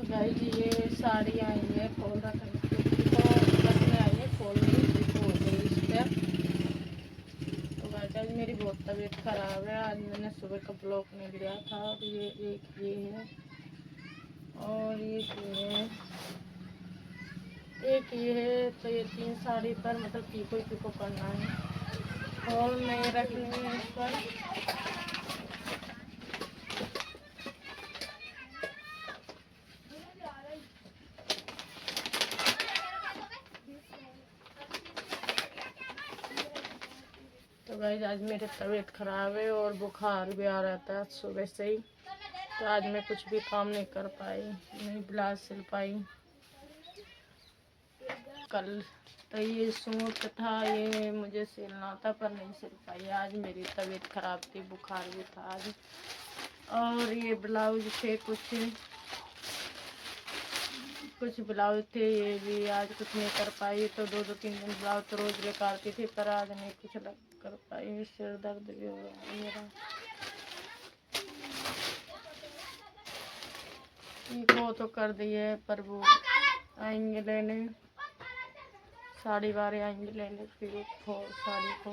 Guys ये साड़ी आई है खोल रखने तो रखने आई है खोल रही हो गई इस पर। तो गाइस आज मेरी बहुत तबीयत खराब है। आज मैंने सुबह का ब्लॉक नहीं लिया था। और ये एक ये है और ये है एक ये है। तो ये 3 साड़ी पर मतलब पीको पीको करना है और नहीं रखनी है इस पर। तो गाइस आज मेरी तबीयत ख़राब है और बुखार भी आ रहा था सुबह से ही। तो आज मैं कुछ भी काम नहीं कर पाई, नहीं ब्लाउज सिल पाई। कल तो ये सूट था, ये मुझे सिलना था पर नहीं सिल पाई। आज मेरी तबीयत ख़राब थी, बुखार भी था आज। और ये ब्लाउज थे कुछ ब्लाउज थे, ये भी आज कुछ नहीं कर पाई। तो 2-3 दिन ब्लाउज तो रोज़ लेकर आती थी पर आज नहीं कुछ कर पाई। सिर दर्द भी हो रहा है मेरा। वो तो कर दिए पर वो आएंगे लेने, साड़ी वाले आएंगे लेने फिर साड़ी को।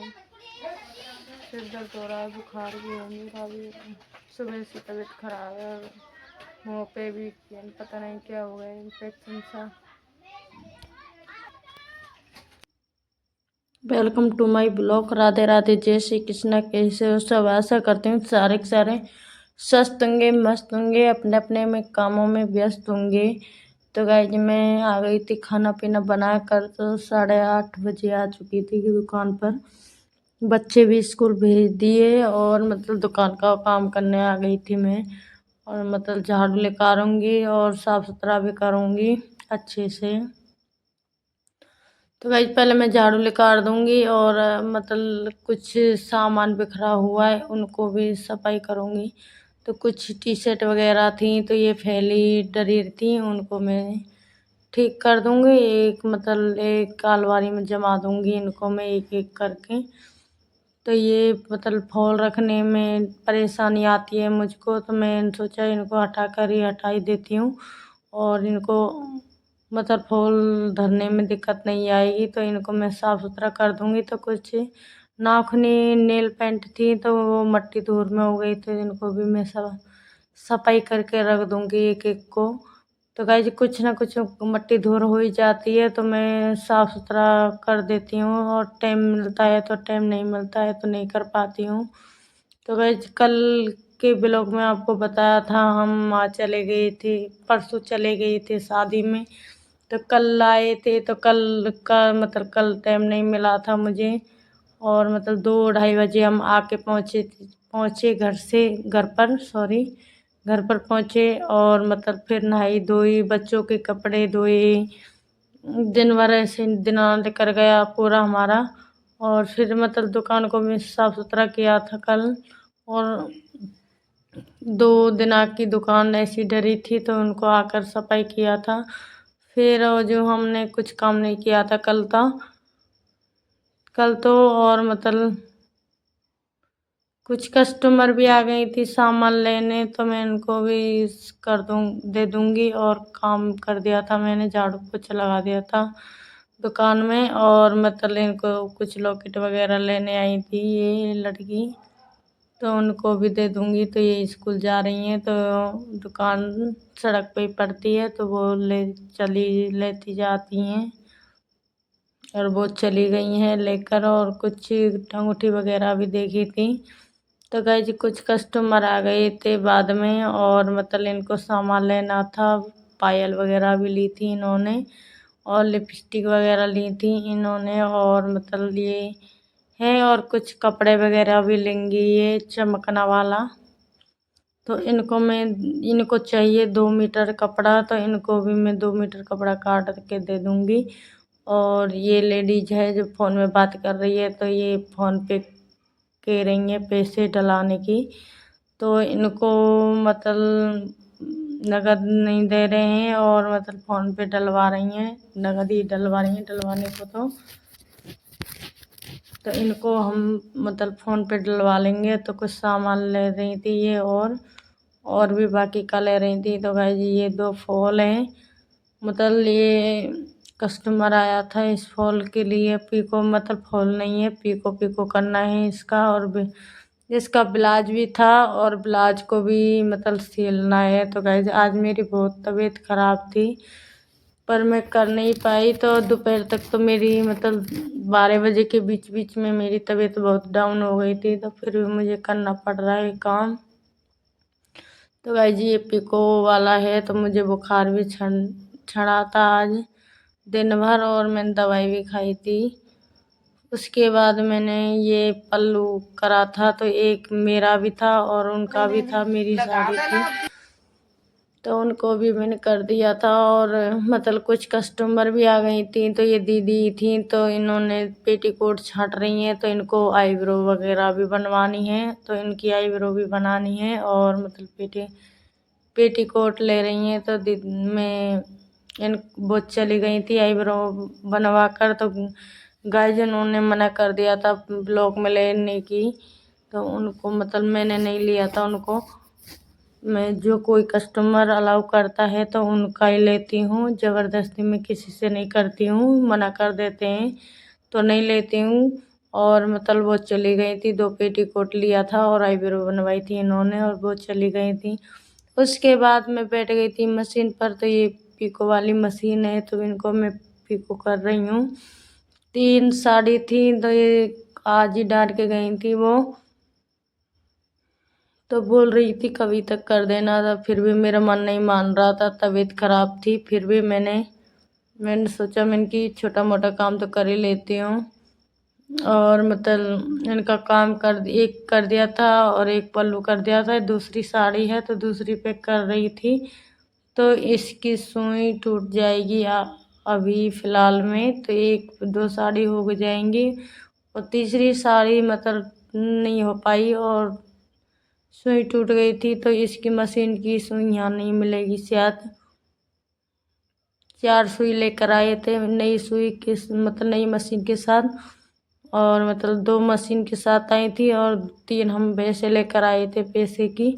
सिर दर्द हो रहा है, बुखार भी है मेरा भी। सुबह से तबीयत खराब है और मुँह पे भी पता नहीं क्या हो गया, इन्फेक्शन सा। Welcome to my blog. Radhe Radhe, जय श्री कृष्णा। कैसे हो सब? आशा करती हूँ सारे के सारे स्वस्थ होंगे, मस्त होंगे, अपने अपने में कामों में व्यस्त होंगे। तो गाइस मैं आ गई थी खाना पीना बना कर। तो 8:30 बजे आ चुकी थी दुकान पर। बच्चे भी स्कूल भेज दिए और मतलब दुकान का काम करने आ गई थी मैं। और मतलब झाड़ू लेकर आऊँगी और साफ़ सुथरा भी करूँगी अच्छे से। तो गाइस पहले मैं झाड़ू लेकर दूँगी और मतलब कुछ सामान बिखरा हुआ है उनको भी सफाई करूँगी। तो कुछ टी शर्ट वगैरह थी तो ये फैली डरी थी, उनको मैं ठीक कर दूँगी। एक अलमारी में जमा दूँगी इनको मैं एक एक करके। तो ये मतलब फॉल रखने में परेशानी आती है मुझको, तो मैंने सोचा इनको हटा ही देती हूँ। और इनको मतलब फूल धरने में दिक्कत नहीं आएगी। तो इनको मैं साफ़ सुथरा कर दूँगी। तो कुछ नाखूनी नेल पेंट थी तो वो मट्टी धूल में हो गई, तो इनको भी मैं सब सफाई करके रख दूँगी एक एक को। तो गाइस कुछ ना कुछ मट्टी धूल हो ही जाती है तो मैं साफ़ सुथरा कर देती हूँ। और टाइम मिलता है तो टाइम, नहीं मिलता है तो नहीं कर पाती हूँ। तो गाइस कल के ब्लॉग में आपको बताया था हम आज चले गए थे, परसों चले गए थे शादी में। तो कल आए थे तो कल का मतलब कल टाइम नहीं मिला था मुझे। और मतलब 2-2:30 बजे हम आके पहुँचे घर पर पहुँचे। और मतलब फिर नहाई धोई, बच्चों के कपड़े धोए, दिन भर ऐसे दिना निकल गया पूरा हमारा। और फिर मतलब दुकान को भी साफ़ सुथरा किया था कल। और 2 दिना की दुकान ऐसी डरी थी तो उनको आकर सफाई किया था। फिर जो हमने कुछ काम नहीं किया था कल तो और मतलब कुछ कस्टमर भी आ गई थी सामान लेने तो मैं उनको भी दे दूँगी। और काम कर दिया था मैंने, झाड़ू पोछा लगा दिया था दुकान में। और मतलब इनको कुछ लॉकेट वगैरह लेने आई थी ये लड़की, तो उनको भी दे दूँगी। तो ये स्कूल जा रही हैं तो दुकान सड़क पे ही पड़ती है तो वो लेती जाती हैं। और वो चली गई हैं लेकर। और कुछ अंगूठी वगैरह भी देखी थी। तो गाइस कुछ कस्टमर आ गए थे बाद में और मतलब इनको सामान लेना था। पायल वगैरह भी ली थी इन्होंने और लिपस्टिक वगैरह ली थी इन्होंने। और मतलब ये है और कुछ कपड़े वगैरह भी लेंगी ये चमकना वाला। तो इनको चाहिए 2 मीटर कपड़ा, तो इनको भी मैं 2 मीटर कपड़ा काट के दे दूँगी। और ये लेडीज़ है जो फ़ोन में बात कर रही है तो ये फ़ोन पे कह रही हैं पैसे डलाने की। तो इनको मतलब नगद नहीं दे रहे हैं और मतलब फ़ोन पे डलवा रही हैं, नगद ही डलवा रही हैं डलवाने को। तो इनको हम मतलब फ़ोन पे डलवा लेंगे। तो कुछ सामान ले रही थी ये। और और भी बाकी का ले रही थी। तो गाइज ये 2 फॉल हैं, मतलब ये कस्टमर आया था इस फॉल के लिए। पिको मतलब फॉल नहीं है, पिको करना है इसका, और इसका ब्लाउज भी था और ब्लाउज को भी मतलब सिलना है। तो गाइज आज मेरी बहुत तबीयत ख़राब थी, पर मैं कर नहीं पाई। तो दोपहर तक तो मेरी मतलब 12 बजे के बीच बीच में मेरी तबीयत बहुत डाउन हो गई थी, तो फिर भी मुझे करना पड़ रहा है काम। तो गाइज ये पिको वाला है, तो मुझे बुखार भी चढ़ा था आज दिन भर, और मैंने दवाई भी खाई थी। उसके बाद मैंने ये पल्लू करा था, तो एक मेरा भी था और उनका भी था, मेरी साड़ी थी तो उनको भी मैंने कर दिया था। और मतलब कुछ कस्टमर भी आ गई थी, तो ये दीदी थी, तो इन्होंने पेटीकोट छाँट रही हैं, तो इनको आईब्रो वगैरह भी बनवानी है, तो इनकी आईब्रो भी बनानी है और मतलब पेटीकोट ले रही हैं। तो मैं वो चली गई थी आईब्रो बनवा कर, तो गाइज उन्होंने मना कर दिया था ब्लॉक में लेने की, तो उनको मतलब मैंने नहीं लिया था उनको। मैं जो कोई कस्टमर अलाउ करता है तो उनका ही लेती हूँ, ज़बरदस्ती मैं किसी से नहीं करती हूँ, मना कर देते हैं तो नहीं लेती हूँ। और मतलब वो चली गई थी, 2 पेटीकोट लिया था और आईब्रो बनवाई थी इन्होंने, और वो चली गई थी। उसके बाद मैं बैठ गई थी मशीन पर, तो ये पिको वाली मशीन है, तो इनको मैं पिको कर रही हूँ। 3 साड़ी थी, तो ये आज ही डाल के गई थी वो, तो बोल रही थी कभी तक कर देना था, फिर भी मेरा मन नहीं मान रहा था, तबीयत ख़राब थी। फिर भी मैंने सोचा मैंने कि छोटा मोटा काम तो कर ही लेती हूँ, और मतलब इनका काम एक कर दिया था और एक पल्लू कर दिया था। दूसरी साड़ी है तो दूसरी पे कर रही थी, तो इसकी सुई टूट जाएगी अभी फ़िलहाल में, तो 1-2 साड़ी हो जाएंगी, और तीसरी साड़ी मतलब नहीं हो पाई और सुई टूट गई थी। तो इसकी मशीन की सुई यहाँ नहीं मिलेगी शायद। 4 सुई लेकर आए थे नई सुई के मतलब नई मशीन के साथ, और मतलब 2 मशीन के साथ आई थी और 3 हम वैसे लेकर आए थे पैसे की।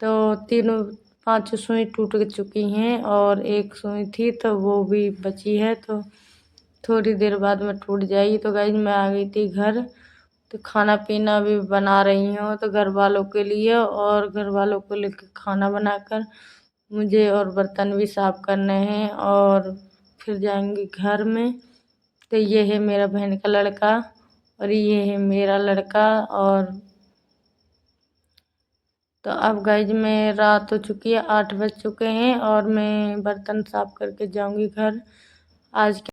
तो तीनों 5 सुई टूट चुकी हैं और 1 सुई थी तो वो भी बची है, तो थोड़ी देर बाद में टूट जाएगी। तो गाइज मैं आ गई थी घर, तो खाना पीना भी बना रही हूँ, तो घर वालों के लिए और घर वालों को लेकर खाना बनाकर मुझे और बर्तन भी साफ़ करने हैं और फिर जाएंगे घर में। तो ये है मेरा बहन का लड़का और ये है मेरा लड़का। और तो अब गाइज मैं रात हो चुकी है, 8 बज चुके हैं और मैं बर्तन साफ़ करके जाऊंगी घर। आज